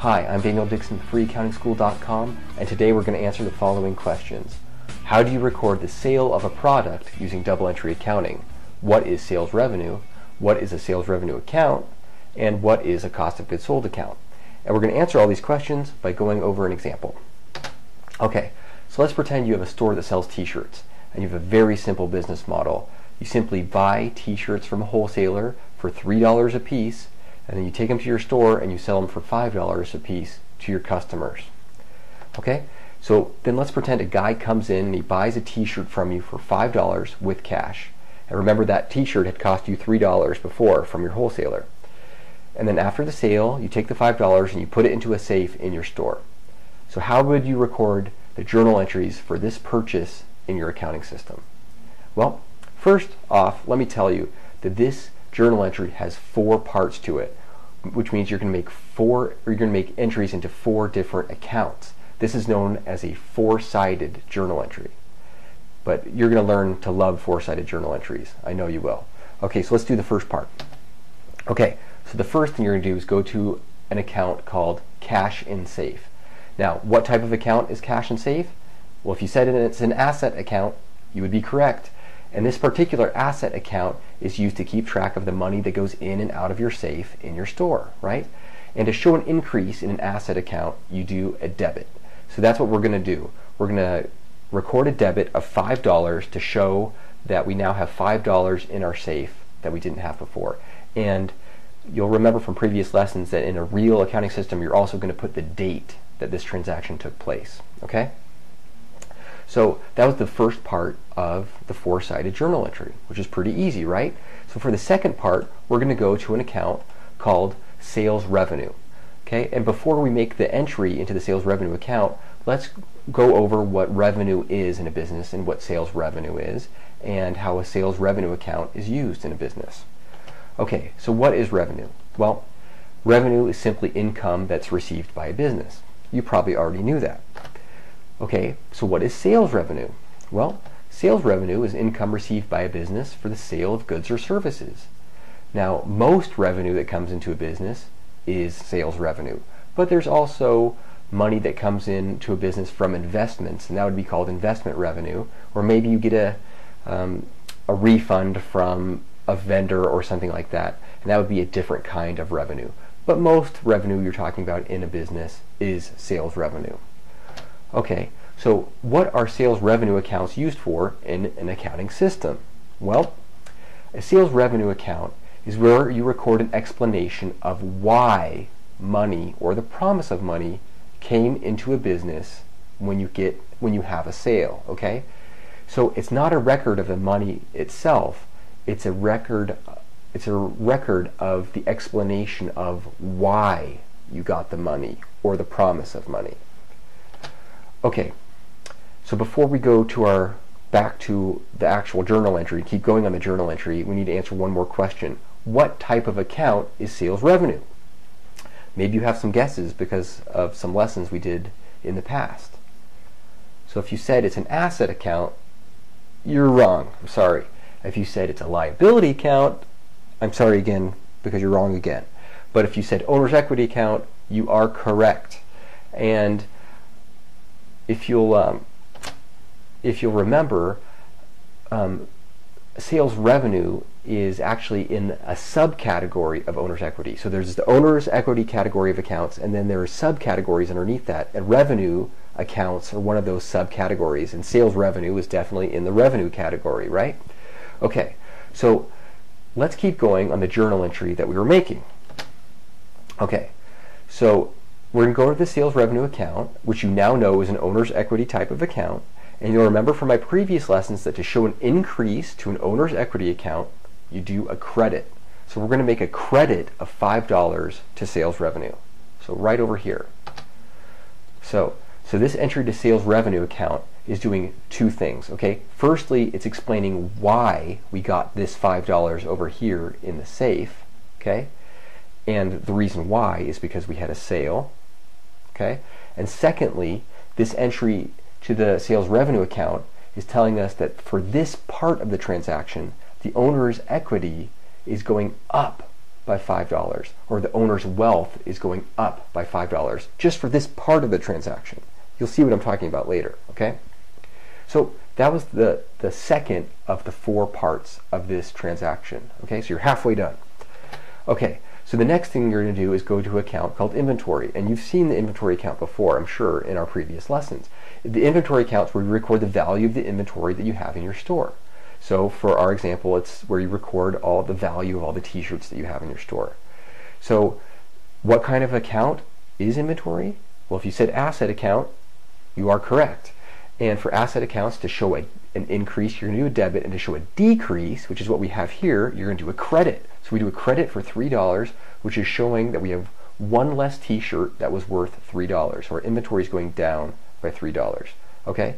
Hi, I'm Daniel Dixon with FreeAccountingSchool.com, and today we're going to answer the following questions. How do you record the sale of a product using double entry accounting? What is sales revenue? What is a sales revenue account? And what is a cost of goods sold account? And we're going to answer all these questions by going over an example. Okay, so let's pretend you have a store that sells t-shirts, and you have a very simple business model. You simply buy t-shirts from a wholesaler for $3 a piece, and then you take them to your store and you sell them for $5 a piece to your customers. Okay, so then let's pretend a guy comes in and he buys a t-shirt from you for $5 with cash. And remember, that t-shirt had cost you $3 before from your wholesaler. And then after the sale, you take the $5 and you put it into a safe in your store. So how would you record the journal entries for this purchase in your accounting system? Well, first off, let me tell you that this journal entry has 4 parts to it, which means you're going to make entries into 4 different accounts. This is known as a 4-sided journal entry. But you're going to learn to love 4-sided journal entries. I know you will. Okay, so let's do the first part. Okay, so the first thing you're going to do is go to an account called Cash in Safe. Now, what type of account is Cash in Safe? Well, if you said it's an asset account, you would be correct. And this particular asset account is used to keep track of the money that goes in and out of your safe in your store, right? And to show an increase in an asset account, you do a debit. So that's what we're going to do. We're going to record a debit of $5 to show that we now have $5 in our safe that we didn't have before. And you'll remember from previous lessons that in a real accounting system, you're also going to put the date that this transaction took place, okay? So that was the first part of the 4-sided journal entry, which is pretty easy, right? So for the second part, we're going to go to an account called Sales Revenue. Okay, and before we make the entry into the Sales Revenue account, let's go over what revenue is in a business and what sales revenue is, and how a sales revenue account is used in a business. Okay, so what is revenue? Well, revenue is simply income that's received by a business. You probably already knew that. Okay, so what is sales revenue? Well, sales revenue is income received by a business for the sale of goods or services. Now, most revenue that comes into a business is sales revenue, but there's also money that comes into a business from investments, and that would be called investment revenue, or maybe you get a refund from a vendor or something like that, and that would be a different kind of revenue. But most revenue you're talking about in a business is sales revenue. Okay, so what are sales revenue accounts used for in an accounting system? Well, a sales revenue account is where you record an explanation of why money or the promise of money came into a business when you have a sale, okay? So it's not a record of the money itself, it's a record of the explanation of why you got the money or the promise of money. Okay, so before we go to back to the actual journal entry, keep going on the journal entry, we need to answer one more question. What type of account is sales revenue? Maybe you have some guesses because of some lessons we did in the past. So if you said it's an asset account, you're wrong. I'm sorry. If you said it's a liability account, I'm sorry again because you're wrong again. But if you said owner's equity account, you are correct. And if you'll remember, sales revenue is actually in a subcategory of owner's equity. So there's the owner's equity category of accounts, and then there are subcategories underneath that, and revenue accounts are one of those subcategories, and sales revenue is definitely in the revenue category, right? Okay, so let's keep going on the journal entry that we were making. Okay, so we're going to go to the sales revenue account, which you now know is an owner's equity type of account. And you'll remember from my previous lessons that to show an increase to an owner's equity account, you do a credit. So we're going to make a credit of $5 to sales revenue. So right over here. So this entry to sales revenue account is doing 2 things, okay? Firstly, it's explaining why we got this $5 over here in the safe, okay? And the reason why is because we had a sale, okay? And secondly, this entry to the sales revenue account is telling us that for this part of the transaction, the owner's equity is going up by $5, or the owner's wealth is going up by $5, just for this part of the transaction. You'll see what I'm talking about later, okay? So that was the second of the 4 parts of this transaction, okay? So you're halfway done. Okay, so the next thing you're going to do is go to an account called inventory, and you've seen the inventory account before, I'm sure, in our previous lessons. The inventory account's where you record the value of the inventory that you have in your store. So for our example, it's where you record all the value of all the t-shirts that you have in your store. So what kind of account is inventory? Well, if you said asset account, you are correct. And for asset accounts, to show an increase, you're going to do a debit, and to show a decrease, which is what we have here, you're going to do a credit. So we do a credit for $3, which is showing that we have one less t-shirt that was worth $3. So our inventory is going down by $3. Okay?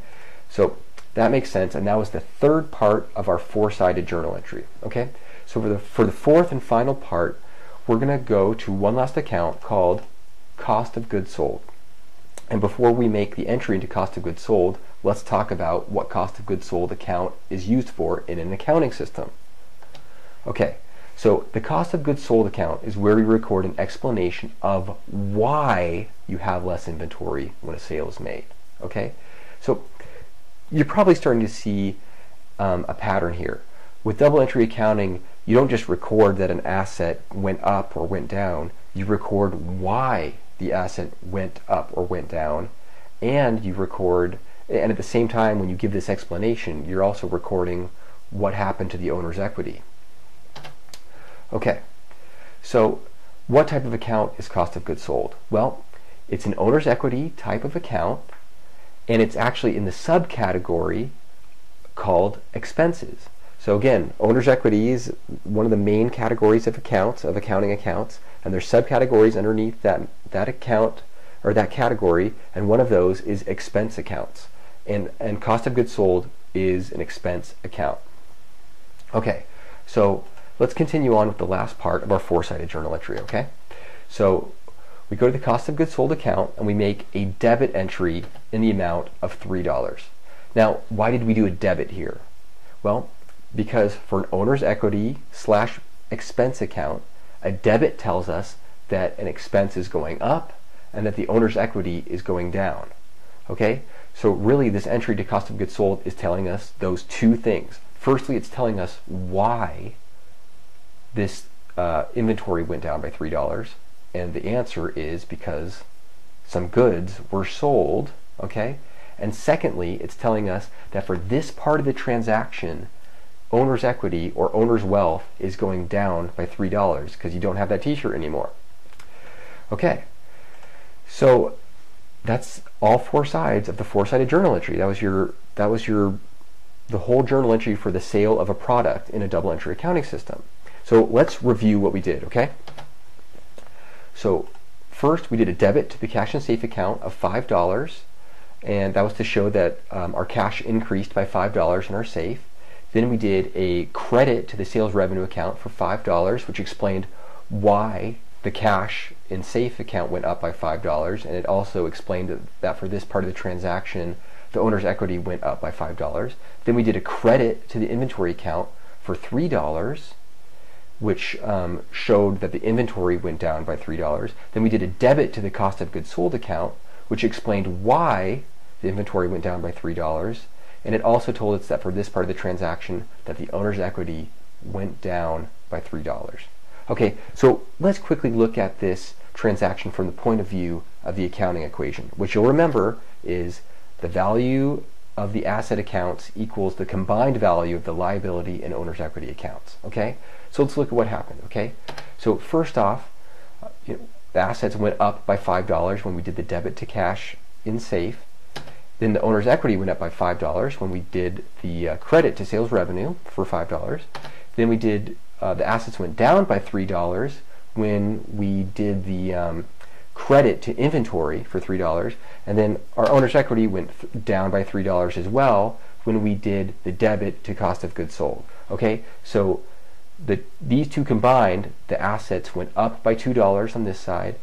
So that makes sense, and that was the third part of our 4-sided journal entry. Okay? So for the fourth and final part, we're going to go to one last account called cost of goods sold. And before we make the entry into cost of goods sold, let's talk about what cost of goods sold account is used for in an accounting system. Okay, so the cost of goods sold account is where we record an explanation of why you have less inventory when a sale is made. Okay, so you're probably starting to see a pattern here. With double entry accounting, you don't just record that an asset went up or went down, you record why the asset went up or went down, and you record, and at the same time when you give this explanation, you're also recording what happened to the owner's equity. Okay, so what type of account is cost of goods sold? Well, it's an owner's equity type of account, and it's actually in the subcategory called expenses. So again, owner's equity is one of the main categories of accounts, of accounting accounts, and there's subcategories underneath that account or that category, and one of those is expense accounts. And cost of goods sold is an expense account. Okay, so let's continue on with the last part of our 4-sided journal entry, okay? So we go to the cost of goods sold account and we make a debit entry in the amount of $3. Now, why did we do a debit here? Well, because for an owner's equity / expense account, a debit tells us that an expense is going up and that the owner's equity is going down. Okay? So really this entry to cost of goods sold is telling us those two things. Firstly, it's telling us why this inventory went down by $3, and the answer is because some goods were sold, okay? And secondly, it's telling us that for this part of the transaction, owner's equity or owner's wealth is going down by $3 because you don't have that t-shirt anymore. Okay, so that's all 4 sides of the 4-sided journal entry. That was the whole journal entry for the sale of a product in a double entry accounting system. So let's review what we did, okay? So first we did a debit to the cash and safe account of $5, and that was to show that our cash increased by $5 in our safe. Then we did a credit to the sales revenue account for $5, which explained why the cash in safe account went up by $5, and it also explained that for this part of the transaction, the owner's equity went up by $5. Then we did a credit to the inventory account for $3, which showed that the inventory went down by $3. Then we did a debit to the cost of goods sold account, which explained why the inventory went down by $3. And it also told us that for this part of the transaction, that the owner's equity went down by $3. Okay, so let's quickly look at this transaction from the point of view of the accounting equation, which you'll remember is the value of the asset accounts equals the combined value of the liability and owner's equity accounts. Okay, so let's look at what happened. Okay, so first off, the assets went up by $5 when we did the debit to cash in safe. Then the owner's equity went up by $5 when we did the credit to sales revenue for $5. Then we did the assets went down by $3 when we did the credit to inventory for $3, and then our owner's equity went down by $3 as well when we did the debit to cost of goods sold. Okay, so these two combined, the assets went up by $2 on this side,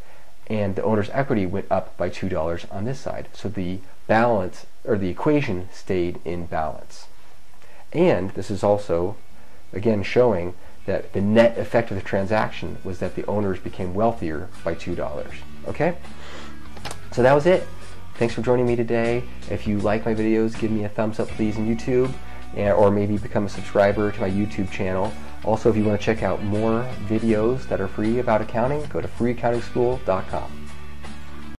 and the owner's equity went up by $2 on this side. So the balance, or the equation, stayed in balance. And this is also, again, showing that the net effect of the transaction was that the owners became wealthier by $2. Okay? So that was it. Thanks for joining me today. If you like my videos, give me a thumbs up please on YouTube, or maybe become a subscriber to my YouTube channel. Also, if you want to check out more videos that are free about accounting, go to freeaccountingschool.com.